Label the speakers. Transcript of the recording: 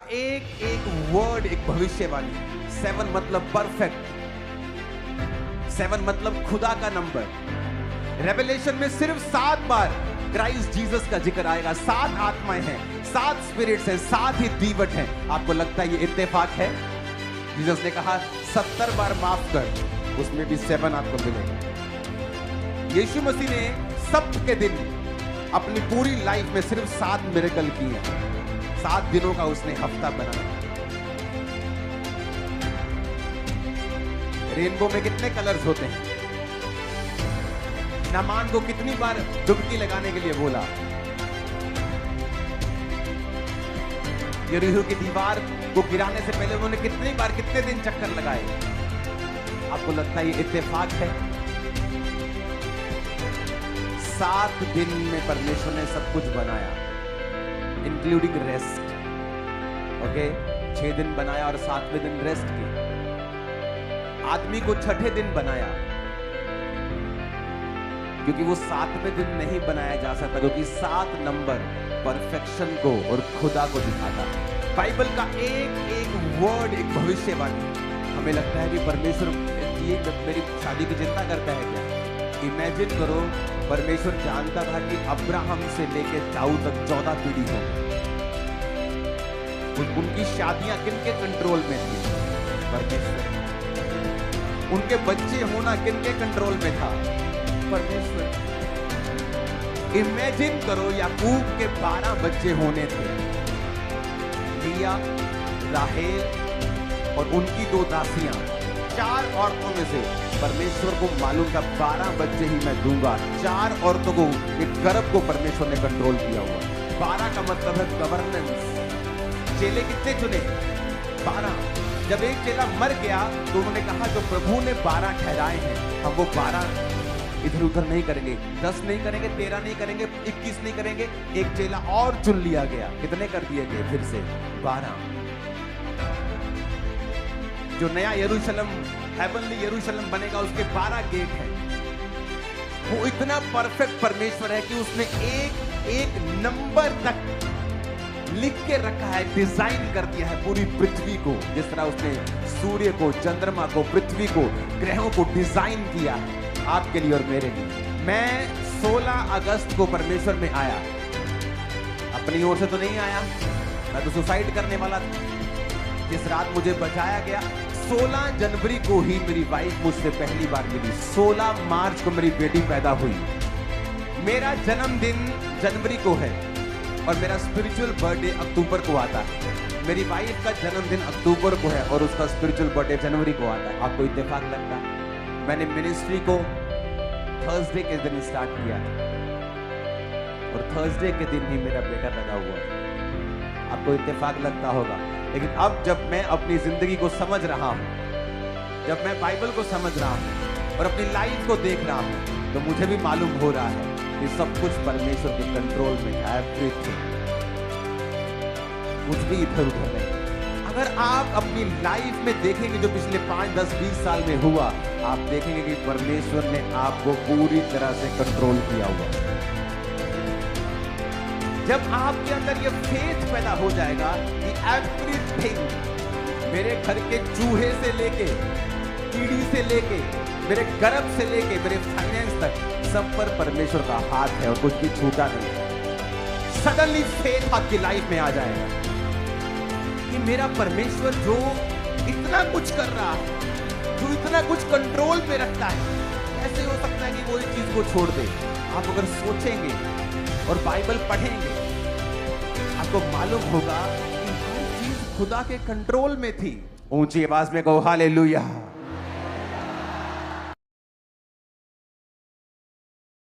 Speaker 1: एक एक वर्ड एक भविष्यवाणी। 7 मतलब परफेक्ट, 7 मतलब खुदा का नंबर। रेवलेशन में सिर्फ 7 बार क्राइस्ट जीसस का जिक्र आएगा। 7 आत्माएं हैं, 7 स्पिरिट्स हैं, 7 ही दीवट हैं। आपको लगता है ये इत्तेफाक है? जीसस ने कहा 70 बार माफ कर, उसमें भी 7 आपको मिलेगा। यीशु मसीह ने सब्त के दिन अपनी पूरी लाइफ में सिर्फ 7 मिरेकल किए हैं। 7 दिनों का उसने हफ्ता बनाया। रेनबो में कितने कलर्स होते हैं? नामान को कितनी बार डुबकी लगाने के लिए बोला? यरीहो की दीवार को गिराने से पहले उन्होंने कितनी बार कितने दिन चक्कर लगाए? आपको लगता है ये इत्तेफाक है? 7 दिन में परमेश्वर ने सब कुछ बनाया, इंक्लूडिंग रेस्ट। ओके, 6 दिन बनाया और 7वें दिन रेस्ट की। आदमी को 6ठे दिन बनाया, क्योंकि वो 7वें दिन नहीं बनाया जा सकता, क्योंकि 7 नंबर परफेक्शन को और खुदा को दिखाता है। बाइबल का एक एक वर्ड एक भविष्यवाणी। हमें लगता है कि परमेश्वर ये मेरी शादी की चिंता करता है क्या? इमेजिन करो, परमेश्वर जानता था कि अब्राहम से लेके दाऊद तक 14 पीढ़ी हो। उनकी शादियां किनके कंट्रोल में थी? परमेश्वर। उनके बच्चे होना किनके कंट्रोल में था? परमेश्वर। इमेजिन करो, याकूब के 12 बच्चे होने थे, लिया, राहेल और उनकी 2 दासियां। 4 औरतों में से परमेश्वर को मालूम था 12 बच्चे ही मैं दूंगा। 4 औरतों को, एक गर्भ को परमेश्वर ने कंट्रोल किया हुआ। 12 का मतलब है गवर्नेंस। चेले कितने चुने? 12। जब एक चेला मर गया तो उन्होंने कहा जो प्रभु ने 12 ठहराए हैं, हम वो 12 इधर उधर नहीं करेंगे। 10 नहीं करेंगे, 13 नहीं करेंगे, 21 नहीं करेंगे। एक चेला और चुन लिया गया। कितने कर दिए गए? फिर से 12। जो नया यरूशलेम, हेवनली यरूशलेम बनेगा, उसके 12 गेट हैं। वो इतना परफेक्ट परमेश्वर है कि उसने एक एक नंबर तक लिख के रखा है, डिजाइन कर दिया है पूरी पृथ्वी को। जिस तरह उसने सूर्य को, चंद्रमा को, पृथ्वी को, ग्रहों को डिजाइन किया है आपके लिए और मेरे लिए। मैं 16 अगस्त को परमेश्वर में आया, अपनी ओर से तो नहीं आया, मैं तो सुसाइड करने वाला था। जिस रात मुझे बचाया गया, 16 जनवरी को ही मेरी वाइफ मुझसे पहली बार मिली। 16 मार्च को मेरी बेटी पैदा हुई। मेरा जन्मदिन जनवरी को है और मेरा स्पिरिचुअल बर्थडे अक्टूबर को आता है। मेरी वाइफ का जन्मदिन अक्टूबर को है और उसका स्पिरिचुअल बर्थडे जनवरी को आता है। आपको इत्तेफाक लगता है? मैंने मिनिस्ट्री को थर्सडे के दिन स्टार्ट किया और थर्सडे के दिन ही मेरा बेटा पैदा हुआ। आपको इत्तेफाक लगता होगा, लेकिन अब जब मैं अपनी जिंदगी को समझ रहा हूं, जब मैं बाइबल को समझ रहा हूं और अपनी लाइफ को देख रहा हूं, तो मुझे भी मालूम हो रहा है कि सब कुछ परमेश्वर के कंट्रोल में है। एवरीथिंग, कुछ भी इधर उधर नहीं। अगर आप अपनी लाइफ में देखेंगे जो पिछले 5, 10, 20 साल में हुआ, आप देखेंगे कि परमेश्वर ने आपको पूरी तरह से कंट्रोल किया हुआ। जब आपके अंदर ये फेथ पैदा हो जाएगा कि एवरीथिंग, मेरे घर के चूहे से लेके, कीड़ी से लेके, मेरे गर्भ से लेके, मेरे फाइनेंस तक, सब पर परमेश्वर का हाथ है और कुछ भी छूटा नहीं। सडनली फेथ आपकी लाइफ में आ जाएगा कि मेरा परमेश्वर जो इतना कुछ कर रहा है, जो इतना कुछ कंट्रोल में रखता है, कैसे हो सकता है कि वो इस चीज को छोड़ दे? आप अगर सोचेंगे और बाइबल पढ़ेंगे, आपको मालूम होगा कि हर चीज खुदा के कंट्रोल में थी। ऊंची आवाज में कहो हालेलुया।